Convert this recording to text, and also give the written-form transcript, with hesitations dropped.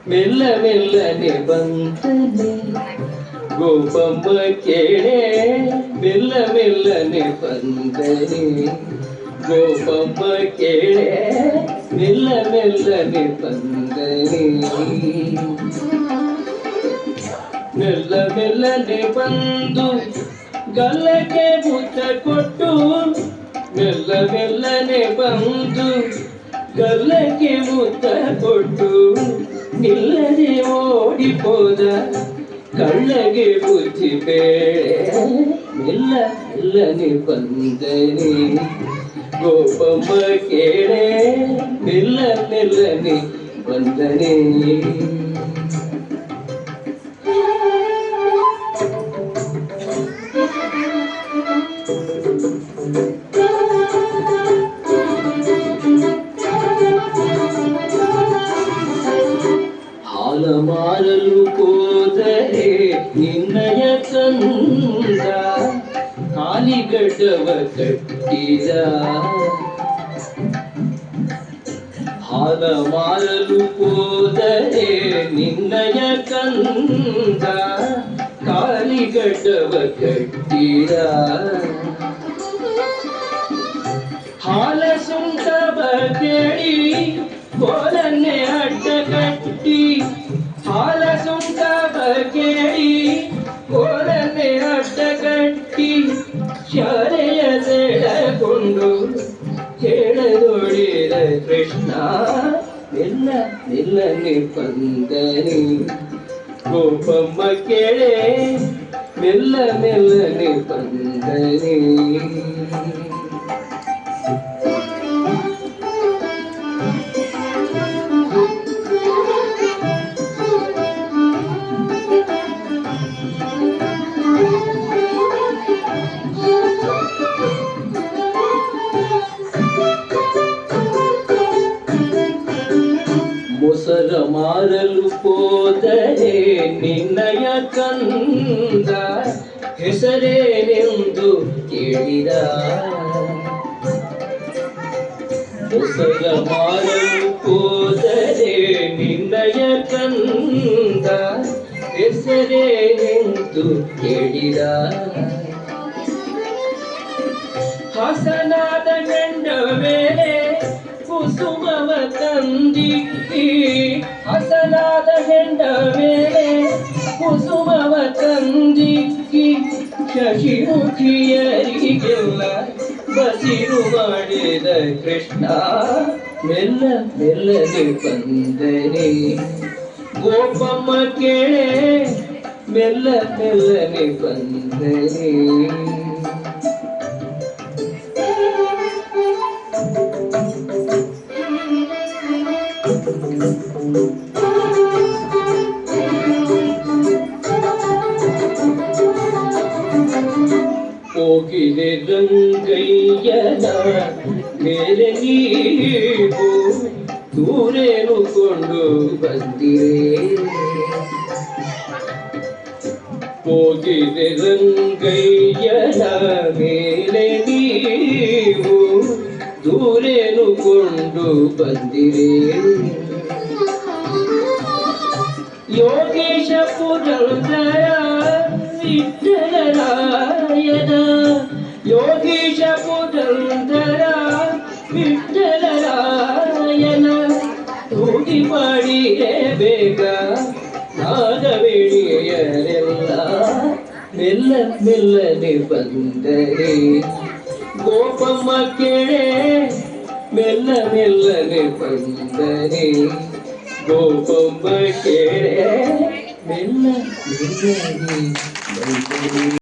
ಮೆಲ್ಲ ಮೆಲ್ಲನೆ ಬಂದನೆ ಗೋಪಮ್ಮ ಕೇಳೆ ಮೆಲ್ಲ ಮೆಲ್ಲನೆ ಬಂದನೆ ಗೋಪಮ್ಮ ಕೇಳೆ ಮೆಲ್ಲ ಮೆಲ್ಲನೆ ಬಂದನೆ ಮೆಲ್ಲ ಮೆಲ್ಲನೆ ಬಂದು ಗಲ್ಲಕ್ಕೆ ಮುತ್ತ ಕೊಟ್ಟು ಮೆಲ್ಲ ಮೆಲ್ಲನೆ ಬಂದು ಗಲ್ಲಕ್ಕೆ ಮುತ್ತ ಕೊಟ್ಟು ನಿಲ್ಲದೆ ಓಡಿಪೋದ ಕಳ್ಳಗೆ ಬುದ್ಧಿ ಬೇಳೆ ಮೆಲ್ಲ ಮೆಲ್ಲನೆ ಬಂದನೆ ಗೋಪಮ್ಮ ಕೇಳೆ ಮೆಲ್ಲ ಮೆಲ್ಲನೆ ಬಂದನೆ ಹಾಲ ಮಾರಲು ಹೋದರೆ ನಿನ್ನಯ ಕಂದ ಕಾಲಿಗಡ್ಡವ ಕಟ್ಟಿದ ಹಾಲ ಮಾರಲು ಹೋದರೆ ನಿನ್ನಯ ಕಂದ ಕಾಲಿಗಡ್ಡವ ಕಟ್ಟಿದ ಹಾಲ ಸುಂಟವ ಕೇಳಿ ಕೋಲನ್ನೇ ಅಡ್ಡ ಕಟ್ಟಿ ಹಾಲ ಸುಂಟವ ಕೇಳಿ ಕೋಲನ್ನೇ ಅಡ್ಡ ಕಟ್ಟಿ ಶಾಲೆಯ ಸೆಳೆಕೊಂಡು ಕೇಳದೊಡಿದ ಕೃಷ್ಣ ಮೆಲ್ಲ ಮೆಲ್ಲನೆ ಬಂದನೆ ಗೋಪಮ್ಮ ಕೇಳೆ ಮೆಲ್ಲ ಮೆಲ್ಲನೆ ಬಂದನೆ ಮೊಸರ ಮಾರಲು ಹೋದರೆ ನಿನ್ನಯ ಕಂದ ಹೆಸರೇನೆಂದು ಕೇಳಿದ ಮೊಸರ ಮಾರಲು ಹೋದರೆ ನಿನ್ನಯ ಕಂದ ಹೆಸರೇನೆಂದು ಕೇಳಿದ ಹಸನಾದ ಗಂಡ ಮೇಲೆ ಕುಸುಮವ ತಂದಿಕ್ಕಿ ಹಸನಾದ ಹೆಂಡ ಮೇಲೆ ಕುಸುಮವ ತಂದಿಕ್ಕಿ ಶಶಿಮುಖಿಯರಿಗೆಲ್ಲ ಬಸಿರು ಮಾಡಿದ ಕೃಷ್ಣ ಮೆಲ್ಲ ಮೆಲ್ಲನೆ ಬಂದನೆ ಗೋಪಮ್ಮ ಕೇಳೆ ಮೆಲ್ಲ ಮೆಲ್ಲನೆ ಬಂದನೆ ಹೋಗಿದೆ ರಂಗಯ್ಯನ ಮೇಲೆ ನೀವು ದೂರೇನು ಕೊಂಡು ಬಂದಿರೆ ಹೋಗಿದೆ ರಂಗಯ್ಯನ ಮೇಲೆ ನೀವು ದೂರೇನು ಕೊಂಡು ಬಂದಿರೆ ಯೋಗೇಶ ಪುರಂದರ ವಿಠಲರಾಯನ ಯೋಗೀಶ ಪುರಂದರ ವಿಠಲರಾಯನ ತೂಗಿ ಮಾಡಿಯೇ ಬೇಗ ನಾಗವೇಣಿಯರೆಲ್ಲ ಮೆಲ್ಲ ಮೆಲ್ಲನೆ ಬಂದರೆ ಗೋಪಮ್ಮ ಕೇಳೆ ಮೆಲ್ಲ ಮೆಲ್ಲನೆ ಬಂದರೆ ಗೋಪಮ್ಮ ಕೇಳೆ ಮೆಲ್ಲ ಮೆಲ್ಲನೆ ಬಂದರೆ